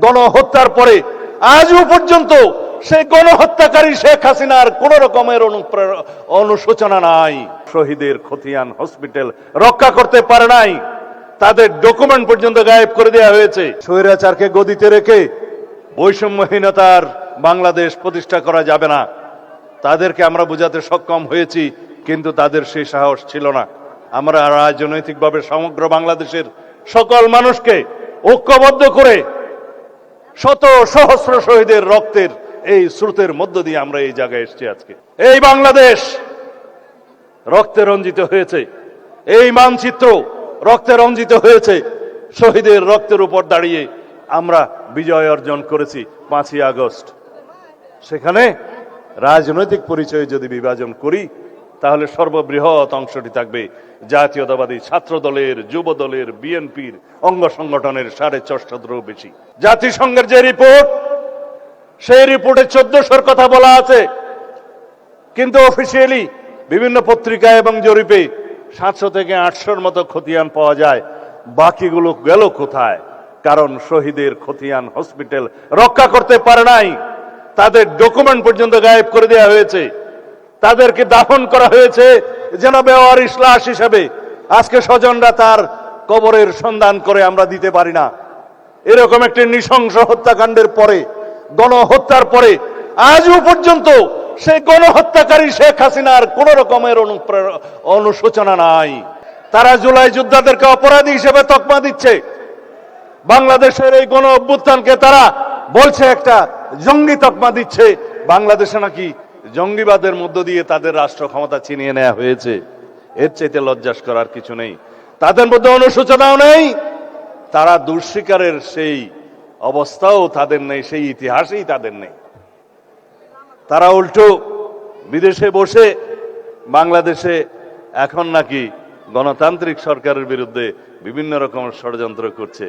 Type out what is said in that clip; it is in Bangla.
গণহত্যার পরে আজও পর্যন্ত সেই গণহত্যাকারী শেখ হাসিনার কোন রকমের অনুশোচনা নাই। শহীদের খতিয়ান হসপিটাল রক্ষা করতে পারে নাই, তাদের ডকুমেন্ট পর্যন্ত গায়েব করে দেওয়া হয়েছে। স্বৈরাচারকে গদিতে রেখে বৈষম্যহীনতার বাংলাদেশ প্রতিষ্ঠা করা যাবে না, তাদেরকে আমরা বোঝাতে সক্ষম হয়েছি, কিন্তু তাদের সেই সাহস ছিল না। আমরা রাজনৈতিকভাবে সমগ্র বাংলাদেশের সকল মানুষকে ঐক্যবদ্ধ করে শত সহস্র শহীদের রক্তের এই স্রোতের মধ্য দিয়ে আমরা এই জায়গায় এসেছি। আজকে এই বাংলাদেশ রক্তে রঞ্জিত হয়েছে, এই মানচিত্র রক্তে রঞ্জিত হয়েছে। শহীদের রক্তের উপর দাঁড়িয়ে আমরা বিজয় অর্জন করেছি 5ই আগস্ট। সেখানে রাজনৈতিক পরিচয় যদি বিভাজন করি, তাহলে সর্ববৃহৎ অংশটি থাকবে জাতীয়তাবাদী ছাত্র দলের, যুব দলের, বিএনপির অঙ্গ সংগঠনের 6.5 বেশি। জাতিসংঘের যে রিপোর্ট, সেই রিপোর্টে 1400-র কথা বলা আছে, কিন্তু অফিসিয়ালি বিভিন্ন পত্রিকায় এবং জরিপে 700 থেকে 800-র মতো খতিয়ান পাওয়া যায়। বাকিগুলো গেল কোথায়? কারণ শহীদের খতিয়ান হসপিটাল রক্ষা করতে পারে নাই, তাদের ডকুমেন্ট পর্যন্ত গায়েব করে দেওয়া হয়েছে, তাদেরকে দাফন করা হয়েছে যেন বেওয়ারিশ লাশ হিসেবে। আজকে স্বজনরা তার কবরের সন্ধান করে আমরা দিতে পারি না। এরকম একটি নৃশংস হত্যাকাণ্ডের পরে, গণহত্যার পরে আজও পর্যন্ত সেই গণহত্যাকারী শেখ হাসিনার কোন রকমের অনুশোচনা নাই। তারা জুলাই যোদ্ধাদেরকে অপরাধী হিসেবে তকমা দিচ্ছে। বাংলাদেশের এই গণ অভ্যুত্থানকে তারা বলছে একটা জঙ্গি তকমা দিচ্ছে। বাংলাদেশে নাকি জঙ্গিবাদের মধ্য দিয়ে তাদের রাষ্ট্র ক্ষমতা ছিনিয়ে নেওয়া হয়েছে। এর চাইতে লজ্জাস করার কিছু নেই। তাদের মধ্যে অনুশোচনাও নেই, তারা দুঃস্বীকারের সেই অবস্থাও তাদের নেই, সেই ইতিহাসেই তাদের নেই। তারা উল্টো বিদেশে বসে বাংলাদেশে এখন নাকি গণতান্ত্রিক সরকারের বিরুদ্ধে বিভিন্ন রকম ষড়যন্ত্র করছে।